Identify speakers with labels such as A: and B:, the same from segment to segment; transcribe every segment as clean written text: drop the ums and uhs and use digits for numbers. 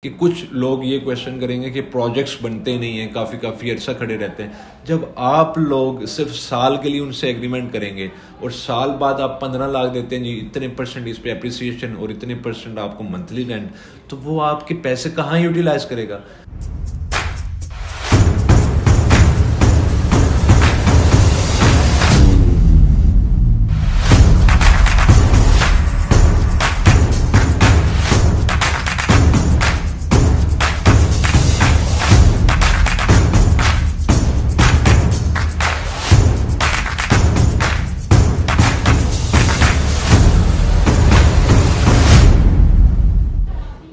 A: کہ کچھ لوگ یہ کویشچن کریں گے کہ پروجیکٹس بنتے نہیں ہیں، کافی عرصہ کھڑے رہتے ہیں. جب آپ لوگ صرف سال کے لیے ان سے ایگریمنٹ کریں گے اور سال بعد آپ 15 لاکھ دیتے ہیں جی اتنے % اس پہ اپریسیشن اور اتنے % آپ کو منتھلی رینٹ، تو وہ آپ کے پیسے کہاں یوٹیلائز کرے گا؟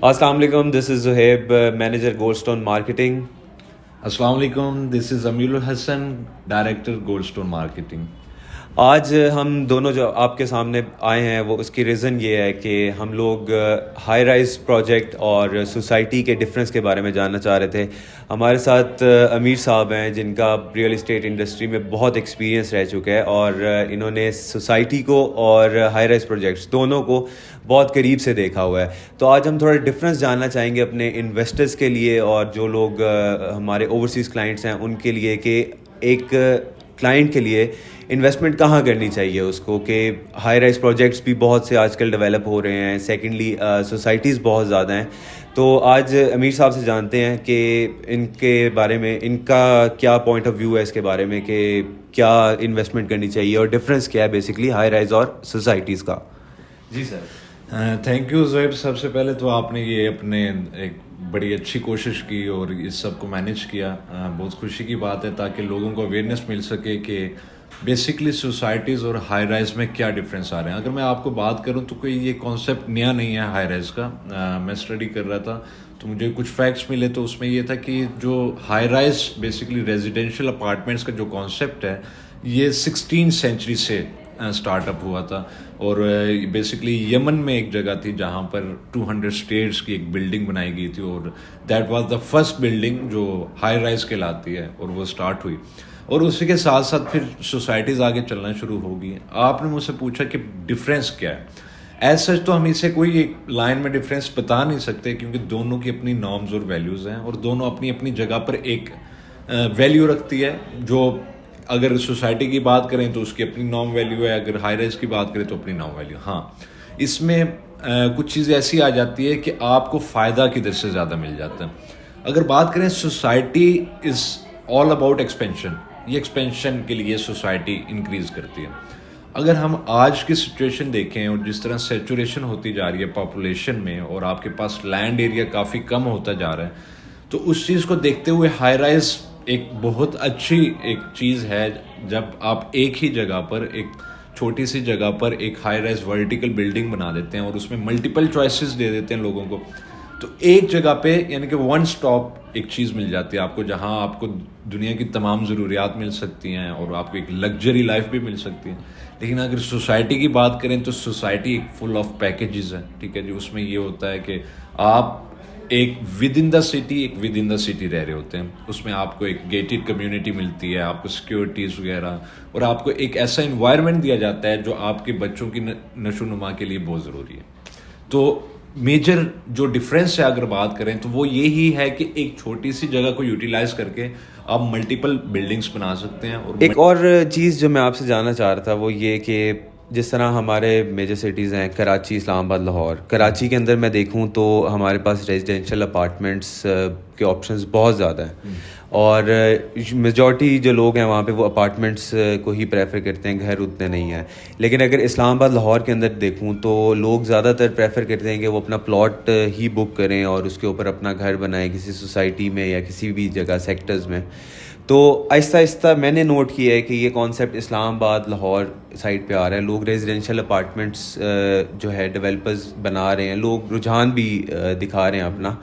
B: السلام علیکم، this is Zohaib, manager gold stone marketing.
A: السلام علیکم، this is Amir Al-Hasan, director gold stone marketing.
B: آج ہم دونوں جو آپ کے سامنے آئے ہیں وہ اس کی ریزن یہ ہے کہ ہم لوگ ہائی رائز پروجیکٹ اور سوسائٹی کے ڈفرینس کے بارے میں جاننا چاہ رہے تھے. ہمارے ساتھ امیر صاحب ہیں جن کا ریئل اسٹیٹ انڈسٹری میں بہت ایکسپیرینس رہ چکا ہے اور انہوں نے سوسائٹی کو اور ہائی رائز پروجیکٹس دونوں کو بہت قریب سے دیکھا ہوا ہے. تو آج ہم تھوڑا ڈفرینس جاننا چاہیں گے اپنے انویسٹرز کے لیے اور جو لوگ ہمارے اوورسیز کلائنٹس ہیں ان کے لیے کہ ایک کلائنٹ کے لیے انویسٹمنٹ کہاں کرنی چاہیے اس کو، کہ ہائی رائز پروجیکٹس بھی بہت سے آج کل ڈیولپ ہو رہے ہیں، سیکنڈلی سوسائٹیز بہت زیادہ ہیں. تو آج امیر صاحب سے جانتے ہیں کہ ان کے بارے میں ان کا کیا پوائنٹ آف ویو ہے اس کے بارے میں کہ کیا انویسٹمنٹ کرنی چاہیے اور ڈفرینس کیا ہے بیسکلی ہائی رائز اور سوسائٹیز کا. جی سر.
A: Thank you Zohaib. سب سے پہلے تو آپ نے یہ اپنے ایک بڑی اچھی کوشش کی اور اس سب کو مینیج کیا، بہت خوشی کی بات ہے تاکہ لوگوں کو اویئرنیس مل سکے کہ بیسکلی سوسائٹیز اور ہائی رائز میں کیا ڈفرینس آ رہے ہیں. اگر میں آپ کو بات کروں تو کوئی یہ کانسیپٹ نیا نہیں ہے ہائی رائز کا. میں اسٹڈی کر رہا تھا تو مجھے کچھ فیکٹس ملے تو اس میں یہ تھا کہ جو high rise basically residential apartments کا جو کانسیپٹ ہے یہ 16 سینچری سے اسٹارٹ اپ ہوا تھا اور بیسکلی یمن میں ایک جگہ تھی جہاں پر 200 اسٹیئرس کی ایک بلڈنگ بنائی گئی تھی اور that was the first building جو ہائی رائز کہلاتی ہے اور وہ اسٹارٹ ہوئی. اور اسی کے ساتھ ساتھ پھر سوسائٹیز آگے چلنا شروع ہو گئی. آپ نے مجھ سے پوچھا کہ ڈفرینس کیا ہے. ایز سچ تو ہم اسے کوئی ایک لائن میں ڈفرینس بتا نہیں سکتے کیونکہ دونوں کی اپنی نارمز اور ویلیوز ہیں اور دونوں اپنی اپنی جگہ پر ایک ویلیو رکھتی ہے. جو اگر سوسائٹی کی بات کریں تو اس کی اپنی نارم ویلیو ہے، اگر ہائی رائز کی بات کریں تو اپنی نارم ویلیو. ہاں اس میں کچھ چیزیں ایسی آ جاتی ہے کہ آپ کو فائدہ کدھر سے زیادہ مل جاتا ہے. اگر بات کریں society is all about expansion, یہ ایکسپینشن کے لیے سوسائٹی انکریز کرتی ہے. اگر ہم آج کی سچویشن دیکھیں اور جس طرح سیچوریشن ہوتی جا رہی ہے پاپولیشن میں اور آپ کے پاس لینڈ ایریا کافی کم ہوتا جا رہا ہے تو اس چیز کو دیکھتے ہوئے ہائی رائز ایک بہت اچھی ایک چیز ہے. جب آپ ایک ہی جگہ پر ایک چھوٹی سی جگہ پر ایک ہائی رائز ورٹیکل بلڈنگ بنا دیتے ہیں اور اس میں ملٹیپل چوائسیز دے دیتے ہیں لوگوں کو تو ایک جگہ پہ یعنی کہ ون سٹاپ ایک چیز مل جاتی ہے آپ کو جہاں آپ کو دنیا کی تمام ضروریات مل سکتی ہیں اور آپ کو ایک لگژری لائف بھی مل سکتی ہے. لیکن اگر سوسائٹی کی بات کریں تو سوسائٹی ایک فل آف پیکیجز ہے. ٹھیک ہے جی. اس میں یہ ہوتا ہے کہ آپ ایک ود ان دا سٹی رہ رہے ہوتے ہیں. اس میں آپ کو ایک گیٹڈ کمیونٹی ملتی ہے، آپ کو سیکورٹیز وغیرہ اور آپ کو ایک ایسا انوائرمنٹ دیا جاتا ہے جو آپ کے بچوں کی نشو و نما کے لیے بہت ضروری ہے. تو میجر جو ڈفرینس ہے اگر بات کریں تو وہ یہی ہے کہ ایک چھوٹی سی جگہ کو یوٹیلائز کر کے آپ ملٹیپل بلڈنگس بنا سکتے ہیں. اور
B: ایک اور چیز جو میں آپ سے جاننا چاہ رہا تھا وہ یہ کہ جس طرح ہمارے میجر سٹیز ہیں کراچی، اسلام آباد، لاہور. کراچی کے اندر میں دیکھوں تو ہمارے پاس ریزیڈینشیل اپارٹمنٹس کے آپشنز بہت زیادہ ہیں اور میجورٹی جو لوگ ہیں وہاں پہ وہ اپارٹمنٹس کو ہی پریفر کرتے ہیں، گھر اتنے نہیں ہیں. لیکن اگر اسلام آباد، لاہور کے اندر دیکھوں تو لوگ زیادہ تر پریفر کرتے ہیں کہ وہ اپنا پلاٹ ہی بک کریں اور اس کے اوپر اپنا گھر بنائیں کسی سوسائٹی میں یا کسی بھی جگہ سیکٹرز میں. تو آہستہ آہستہ میں نے نوٹ کیا ہے کہ یہ کانسیپٹ اسلام آباد، لاہور سائڈ پہ آ رہا ہے. لوگ ریزیڈینشیل اپارٹمنٹس جو ہے ڈیولپرز بنا رہے ہیں، لوگ رجحان بھی دکھا رہے ہیں اپنا،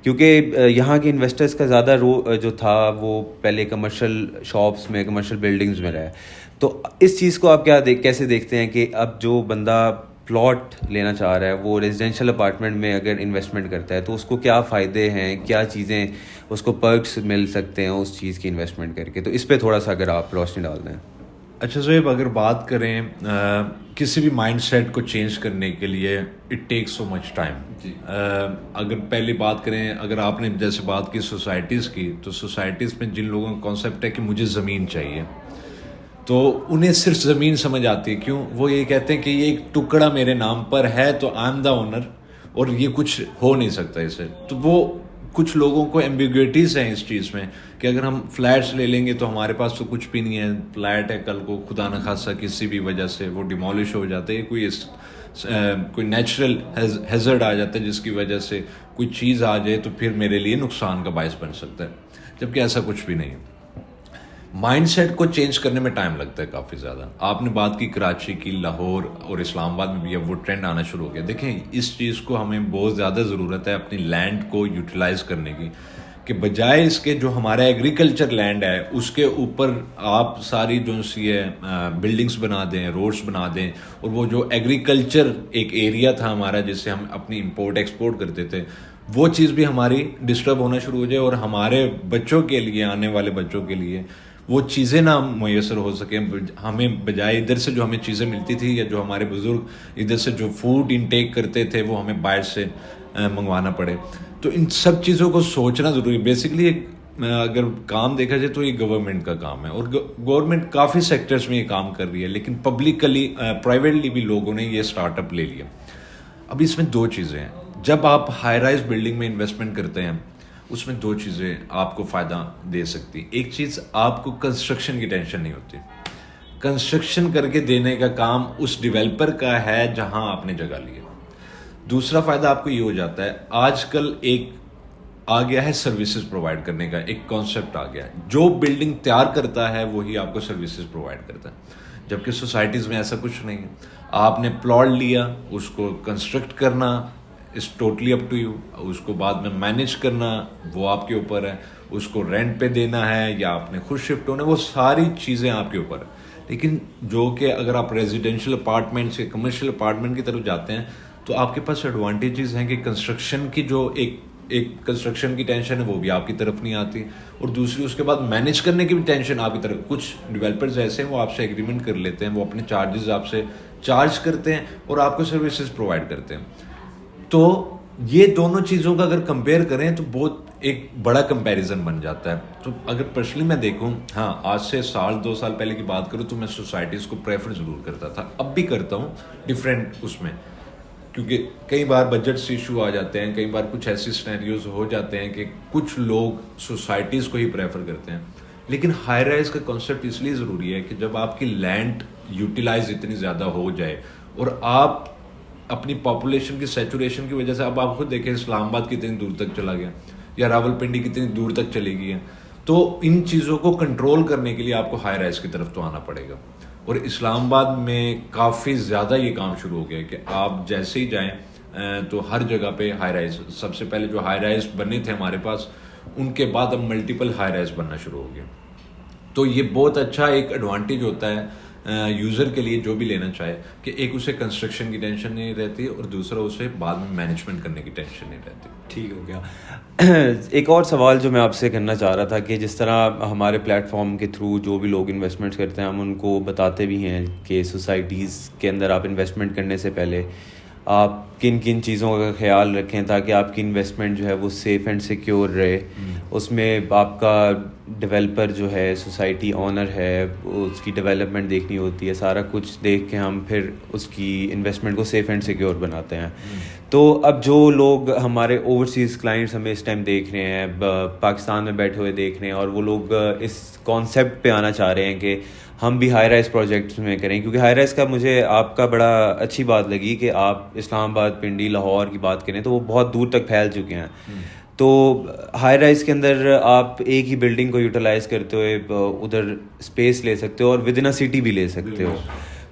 B: کیونکہ یہاں کے انویسٹرز کا زیادہ جو تھا وہ پہلے کمرشل شاپس میں، کمرشل بلڈنگز میں رہا ہے. تو اس چیز کو آپ کیسے دیکھتے ہیں کہ اب جو بندہ پلاٹ لینا چاہ رہا ہے وہ ریزیڈینشیل اپارٹمنٹ میں اگر انویسٹمنٹ کرتا ہے تو اس کو کیا فائدے ہیں، کیا چیزیں اس کو پرکس مل سکتے ہیں اس چیز کی انویسٹمنٹ کر کے؟ تو اس پہ تھوڑا سا اگر آپ روشنی ڈال دیں.
A: اچھا زہیب، اگر بات کریں کسی بھی مائنڈ سیٹ کو چینج کرنے کے لیے it take so much time. اگر پہلی بات کریں، اگر آپ نے جیسے بات کی سوسائٹیز کی، تو سوسائٹیز میں جن لوگوں کا کانسیپٹ ہے کہ مجھے زمین چاہیے، تو انہیں صرف زمین سمجھ آتی ہے. کیوں؟ وہ یہ کہتے ہیں کہ یہ ایک ٹکڑا میرے نام پر ہے تو آئی ایم دا اونر، اور یہ کچھ ہو نہیں سکتا اس سے. تو وہ کچھ لوگوں کو ایمبیگوٹیز ہیں اس چیز میں کہ اگر ہم فلیٹس لے لیں گے تو ہمارے پاس تو کچھ بھی نہیں ہے. فلیٹ ہے، کل کو خدا نخواستہ کسی بھی وجہ سے وہ ڈیمولش ہو جاتا ہے، کوئی نیچرل ہیزرڈ آ جاتا ہے جس کی وجہ سے کوئی چیز آ جائے تو پھر میرے لیے نقصان کا باعث بن سکتا ہے، جبکہ ایسا کچھ بھی نہیں ہے. مائنڈ سیٹ کو چینج کرنے میں ٹائم لگتا ہے کافی زیادہ. آپ نے بات کی کراچی کی، لاہور اور اسلام آباد میں بھی اب وہ ٹرینڈ آنا شروع ہو گیا. دیکھیں، اس چیز کو ہمیں بہت زیادہ ضرورت ہے اپنی لینڈ کو یوٹیلائز کرنے کی، کہ بجائے اس کے جو ہمارا ایگریکلچر لینڈ ہے اس کے اوپر آپ ساری جو سی ہے بلڈنگز بنا دیں، روڈز بنا دیں، اور وہ جو ایگریکلچر ایک ایریا تھا ہمارا جس سے ہم اپنی امپورٹ ایکسپورٹ کرتے تھے، وہ چیز بھی ہماری ڈسٹرب ہونا شروع ہو جائے، اور ہمارے بچوں کے لیے، آنے والے بچوں کے لیے وہ چیزیں نہ میسر ہو سکیں. ہمیں بجائے ادھر سے جو ہمیں چیزیں ملتی تھی، یا جو ہمارے بزرگ ادھر سے جو فوڈ انٹیک کرتے تھے، وہ ہمیں باہر سے منگوانا پڑے. تو ان سب چیزوں کو سوچنا ضروری ہے. بیسکلی اگر کام دیکھا جائے تو یہ گورنمنٹ کا کام ہے، اور گورنمنٹ کافی سیکٹرز میں یہ کام کر رہی ہے، لیکن پبلکلی پرائیویٹلی بھی لوگوں نے یہ اسٹارٹ اپ لے لیا. اب اس میں دو چیزیں ہیں. جب آپ ہائی رائز بلڈنگ میں انویسٹمنٹ کرتے ہیں، اس میں دو چیزیں آپ کو فائدہ دے سکتی. ایک چیز، آپ کو کنسٹرکشن کی ٹینشن نہیں ہوتی. کنسٹرکشن کر کے دینے کا کام اس ڈیولپر کا ہے جہاں آپ نے جگہ لی ہے. دوسرا فائدہ آپ کو یہ ہو جاتا ہے، آج کل ایک آ گیا ہے سروسز پرووائڈ کرنے کا، ایک کانسیپٹ آ گیا ہے. جو بلڈنگ تیار کرتا ہے وہی آپ کو سروسز پرووائڈ کرتا ہے، جبکہ سوسائٹیز میں ایسا کچھ نہیں ہے. آپ نے پلاٹ لیا، اس کو کنسٹرکٹ کرنا is totally up to you. اس کو بعد میں مینیج کرنا وہ آپ کے اوپر ہے. اس کو رینٹ پہ دینا ہے یا آپ نے خود شفٹ ہونا ہے، وہ ساری چیزیں آپ کے اوپر ہے. لیکن جو کہ اگر آپ ریزیڈینشیل اپارٹمنٹ سے کمرشل اپارٹمنٹ کی طرف جاتے ہیں تو آپ کے پاس ایڈوانٹیجز ہیں کہ کنسٹرکشن کی جو ایک کنسٹرکشن کی ٹینشن ہے وہ بھی آپ کی طرف نہیں آتی، اور دوسری اس کے بعد مینیج کرنے کی بھی ٹینشن آپ کی طرف. کچھ ڈیولپرز ایسے ہیں وہ آپ سے ایگریمنٹ کر لیتے ہیں، وہ اپنے چارجز آپ سے چارج کرتے ہیں اور آپ کو سروسز پرووائڈ کرتے ہیں. تو یہ دونوں چیزوں کا اگر کمپیئر کریں تو بہت ایک بڑا کمپیریزن بن جاتا ہے. تو اگر پرسنلی میں دیکھوں، ہاں آج سے سال 2 سال پہلے کی بات کروں تو میں سوسائٹیز کو پریفر ضرور کرتا تھا، اب بھی کرتا ہوں ڈفرینٹ اس میں، کیونکہ کئی بار بجٹ سے ایشو آ جاتے ہیں، کئی بار کچھ ایسی سینیریوز ہو جاتے ہیں کہ کچھ لوگ سوسائٹیز کو ہی پریفر کرتے ہیں. لیکن ہائی رائز کا کانسیپٹ اس لیے ضروری ہے کہ جب آپ کی لینڈ یوٹیلائز اتنی زیادہ ہو جائے اور آپ اپنی پاپولیشن کی سیچوریشن کی وجہ سے، اب آپ خود دیکھیں اسلام آباد کتنی دور تک چلا گیا یا راول پنڈی کتنی دور تک چلی گئی ہے. تو ان چیزوں کو کنٹرول کرنے کے لیے آپ کو ہائی رائز کی طرف تو آنا پڑے گا. اور اسلام آباد میں کافی زیادہ یہ کام شروع ہو گیا کہ آپ جیسے ہی جائیں تو ہر جگہ پہ ہائی رائز. سب سے پہلے جو ہائی رائز بنے تھے ہمارے پاس، ان کے بعد اب ملٹیپل ہائی رائز بننا شروع ہو گیا. تو یہ بہت اچھا ایک ایڈوانٹیج ہوتا ہے یوزر کے لیے جو بھی لینا چاہے، کہ ایک اسے کنسٹرکشن کی ٹینشن نہیں رہتی اور دوسرا اسے بعد میں مینجمنٹ کرنے کی ٹینشن نہیں رہتی.
B: ٹھیک ہو گیا. ایک اور سوال جو میں آپ سے کرنا چاہ رہا تھا کہ جس طرح ہمارے پلیٹ فارم کے تھرو جو بھی لوگ انویسٹمنٹ کرتے ہیں، ہم ان کو بتاتے بھی ہیں کہ سوسائٹیز کے اندر آپ انویسٹمنٹ کرنے سے پہلے آپ کن کن چیزوں کا خیال رکھیں تاکہ آپ کی انویسٹمنٹ جو ہے وہ سیف اینڈ سیکیور رہے. اس میں آپ کا ڈیولپر جو ہے، سوسائٹی آنر ہے، اس کی ڈیولپمنٹ دیکھنی ہوتی ہے. سارا کچھ دیکھ کے ہم پھر اس کی انویسٹمنٹ کو سیف اینڈ سیکیور بناتے ہیں. تو اب جو لوگ ہمارے اوورسیز کلائنٹس ہمیں اس ٹائم دیکھ رہے ہیں، پاکستان میں بیٹھے ہوئے دیکھ رہے ہیں، اور وہ لوگ اس کانسیپٹ پہ آنا چاہ رہے ہیں کہ ہم بھی ہائی رائز پروجیکٹس میں کریں، کیونکہ ہائی رائز کا مجھے آپ کا بڑا اچھی بات لگی کہ آپ اسلام آباد، پنڈی، لاہور کی بات کریں تو وہ بہت دور تک پھیل چکے ہیں. تو ہائی رائز کے اندر آپ ایک ہی بلڈنگ کو یوٹیلائز کرتے ہوئے ادھر اسپیس لے سکتے ہو اور ود ان اے سٹی بھی لے سکتے ہو.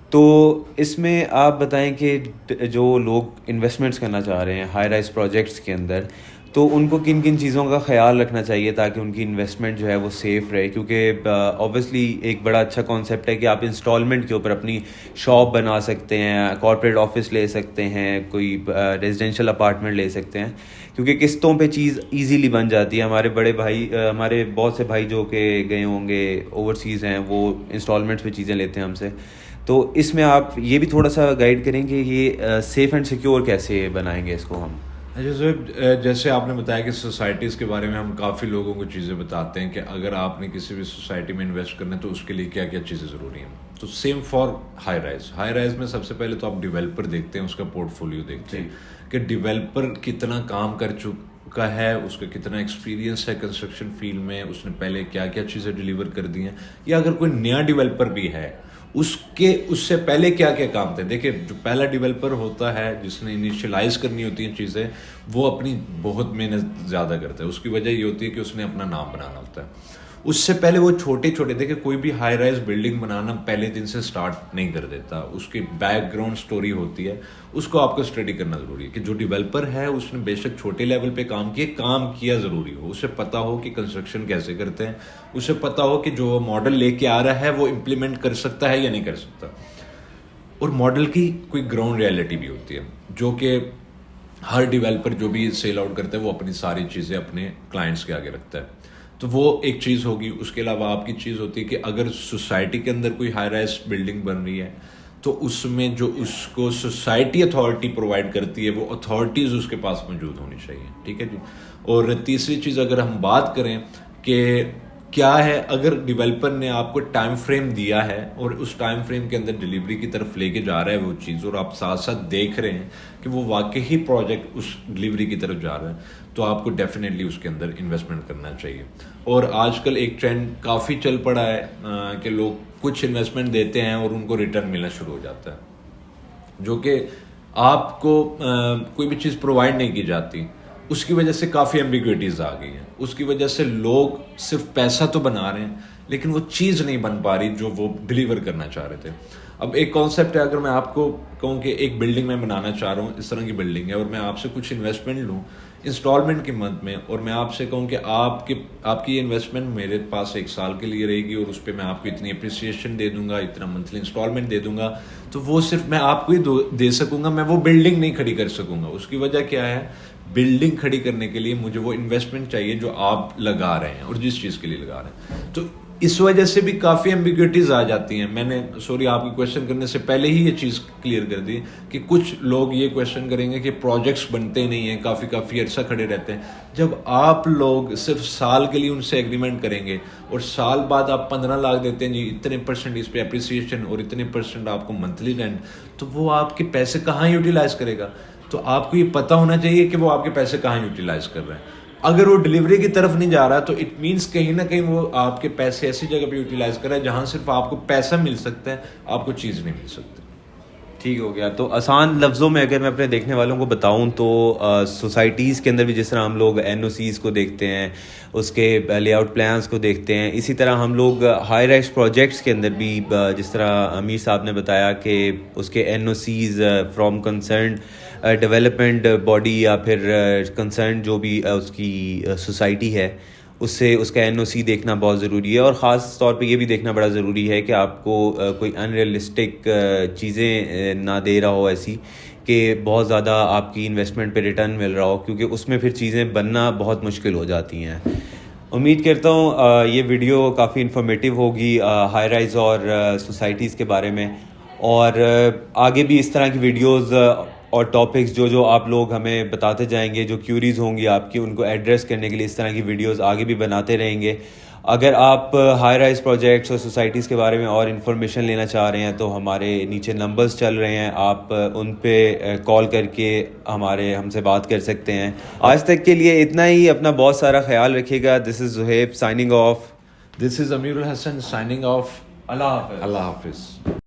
B: تو اس میں آپ بتائیں کہ جو لوگ انویسٹمنٹس کرنا چاہ رہے ہیں ہائی رائز پروجیکٹس کے اندر، تو ان کو کن کن چیزوں کا خیال رکھنا چاہیے تاکہ ان کی انویسٹمنٹ جو ہے وہ سیف رہے. کیونکہ اوبویسلی ایک بڑا اچھا کانسیپٹ ہے کہ آپ انسٹالمنٹ کے اوپر اپنی شاپ بنا سکتے ہیں، کارپوریٹ آفس لے سکتے ہیں، کوئی ریزیڈینشیل اپارٹمنٹ لے سکتے ہیں. کیونکہ قسطوں پہ چیز ایزیلی بن جاتی ہے. ہمارے بڑے بھائی, ہمارے بہت سے بھائی جو کہ گئے ہوں گے اوورسیز ہیں, وہ انسٹالمنٹس پہ چیزیں لیتے ہیں ہم سے. تو اس میں آپ یہ بھی تھوڑا سا گائیڈ کریں کہ یہ سیف اینڈ سیکیور کیسے بنائیں گے اس کو ہم.
A: جیسے آپ نے بتایا کہ سوسائٹیز کے بارے میں ہم کافی لوگوں کو چیزیں بتاتے ہیں کہ اگر آپ نے کسی بھی سوسائٹی میں انویسٹ کرنا ہے تو اس کے لیے کیا کیا چیزیں ضروری ہیں. تو سیم فار ہائی رائز میں سب سے پہلے تو آپ ڈیولپر دیکھتے ہیں, اس کا پورٹ فولیو دیکھتے ہیں کہ ڈیولپر کتنا کام کر چکا ہے, اس کا کتنا ایکسپیرینس ہے کنسٹرکشن فیلڈ میں, اس نے پہلے کیا کیا چیزیں ڈیلیور کر دی ہیں, یا اگر کوئی نیا ڈیولپر بھی ہے اس سے پہلے کیا کیا کام تھے. دیکھیں جو پہلا ڈیولپر ہوتا ہے جس نے انیشلائز کرنی ہوتی ہیں چیزیں, وہ اپنی بہت محنت زیادہ کرتا ہے. اس کی وجہ یہ ہوتی ہے کہ اس نے اپنا نام بنانا ہوتا ہے. اس سے پہلے وہ چھوٹے دیکھیں کوئی بھی ہائی رائز بلڈنگ بنانا پہلے دن سے سٹارٹ نہیں کر دیتا. اس کی بیک گراؤنڈ سٹوری ہوتی ہے, اس کو آپ کو اسٹڈی کرنا ضروری ہے کہ جو ڈیولپر ہے اس نے بے شک چھوٹے لیول پہ کام کیا ضروری ہو, اسے پتا ہو کہ کنسٹرکشن کیسے کرتے ہیں, اسے پتا ہو کہ جو ماڈل لے کے آ رہا ہے وہ امپلیمنٹ کر سکتا ہے یا نہیں کر سکتا. اور ماڈل کی کوئی گراؤنڈ ریئلٹی بھی ہوتی ہے جو کہ ہر ڈیولپر جو بھی سیل آؤٹ کرتا ہے وہ اپنی ساری چیزیں اپنے کلائنٹس کے آگے رکھتا ہے. تو وہ ایک چیز ہوگی. اس کے علاوہ آپ کی چیز ہوتی ہے کہ اگر سوسائٹی کے اندر کوئی ہائی رائز بلڈنگ بن رہی ہے تو اس میں جو اس کو سوسائٹی اتھارٹی پرووائڈ کرتی ہے وہ اتھارٹیز اس کے پاس موجود ہونی چاہیے. ٹھیک ہے جی. اور تیسری چیز اگر ہم بات کریں کہ کیا ہے, اگر ڈیولپر نے آپ کو ٹائم فریم دیا ہے اور اس ٹائم فریم کے اندر ڈلیوری کی طرف لے کے جا رہا ہے وہ چیز, اور آپ ساتھ ساتھ دیکھ رہے ہیں کہ وہ واقعی پروجیکٹ اس ڈلیوری کی طرف جا رہا ہے, تو آپ کو ڈیفینیٹلی اس کے اندر انویسٹمنٹ کرنا چاہیے. اور آج کل ایک ٹرینڈ کافی چل پڑا ہے کہ لوگ کچھ انویسٹمنٹ دیتے ہیں اور ان کو ریٹرن ملنا شروع ہو جاتا ہے, جو کہ آپ کو کوئی بھی چیز پرووائڈ نہیں کی جاتی. اس کی وجہ سے کافی ایمبیگوٹیز آ گئی ہیں. اس کی وجہ سے لوگ صرف پیسہ تو بنا رہے ہیں لیکن وہ چیز نہیں بن پا رہی جو وہ ڈلیور کرنا چاہ رہے تھے. اب ایک کانسیپٹ ہے, اگر میں آپ کو کہوں کہ ایک بلڈنگ میں بنانا چاہ رہا ہوں, اس طرح کی بلڈنگ ہے, اور میں آپ سے کچھ انویسٹمنٹ لوں انسٹالمنٹ کی مد میں, اور میں آپ سے کہوں کہ آپ کی انویسٹمنٹ میرے پاس 1 سال کے لیے رہے گی اور اس پہ میں آپ کو اتنی اپریسیشن دے دوں گا, اتنا منتھلی انسٹالمنٹ دے دوں گا, تو وہ صرف میں آپ کو ہی دے سکوں گا, میں وہ بلڈنگ نہیں کھڑی کر سکوں گا. اس کی وجہ کیا ہے, بلڈنگ کھڑی کرنے کے لیے مجھے وہ انویسٹمنٹ چاہیے جو آپ لگا رہے ہیں اور جس چیز کے لیے لگا رہے ہیں. تو اس وجہ سے بھی کافی ایمبیگوٹیز آ جاتی ہیں. میں نے آپ کی کویشچن کرنے سے پہلے ہی یہ چیز کلیئر کر دی کہ کچھ لوگ یہ کویشچن کریں گے کہ پروجیکٹس بنتے نہیں ہیں, کافی عرصہ کھڑے رہتے ہیں. جب آپ لوگ صرف سال کے لیے ان سے ایگریمنٹ کریں گے اور سال بعد آپ 15 لاکھ دیتے ہیں جی, اتنے % اس پہ اپریسیشن اور اتنے % آپ کو منتھلی رینٹ, تو وہ آپ کے پیسے کہاں یوٹیلائز کرے گا. تو آپ کو یہ پتہ ہونا چاہیے کہ وہ آپ کے پیسے کہاں یوٹیلائز کر رہے ہیں. اگر وہ ڈلیوری کی طرف نہیں جا رہا تو اٹ مینس کہیں نہ کہیں وہ آپ کے پیسے ایسی جگہ پہ یوٹیلائز کر رہا ہے جہاں صرف آپ کو پیسہ مل سکتا ہے, آپ کو چیز نہیں مل سکتی.
B: ٹھیک ہو گیا. تو آسان لفظوں میں اگر میں اپنے دیکھنے والوں کو بتاؤں تو سوسائٹیز کے اندر بھی جس طرح ہم لوگ NOCs کو دیکھتے ہیں, اس کے لے آؤٹ پلانس کو دیکھتے ہیں, اسی طرح ہم لوگ ہائی رائز پروجیکٹس کے اندر بھی جس طرح امیر صاحب نے بتایا کہ اس کے NOCs from concerned development body یا پھر کنسرن جو بھی اس کی سوسائٹی ہے اس سے اس کا NOC دیکھنا بہت ضروری ہے. اور خاص طور پہ یہ بھی دیکھنا بڑا ضروری ہے کہ آپ کو کوئی ان ریئلسٹک چیزیں نہ دے رہا ہو ایسی کہ بہت زیادہ آپ کی انویسٹمنٹ پہ ریٹرن مل رہا ہو, کیونکہ اس میں پھر چیزیں بننا بہت مشکل ہو جاتی ہیں. امید کرتا ہوں یہ ویڈیو کافی انفارمیٹیو ہوگی ہائی رائز اور سوسائٹیز کے بارے میں, اور آگے بھی اس طرح کی ویڈیوز اور ٹاپکس جو آپ لوگ ہمیں بتاتے جائیں گے, جو کیوریز ہوں گی آپ کی, ان کو ایڈریس کرنے کے لیے اس طرح کی ویڈیوز آگے بھی بناتے رہیں گے. اگر آپ ہائی رائز پروجیکٹس اور سوسائٹیز کے بارے میں اور انفارمیشن لینا چاہ رہے ہیں تو ہمارے نیچے نمبرز چل رہے ہیں, آپ ان پہ کال کر کے ہم سے بات کر سکتے ہیں. آج تک کے لیے اتنا ہی. اپنا بہت سارا خیال رکھیے گا. دس is Zohaib signing off.
A: This is Amir al-Hasan signing off.
B: اللہ حافظ.
A: اللہ حافظ.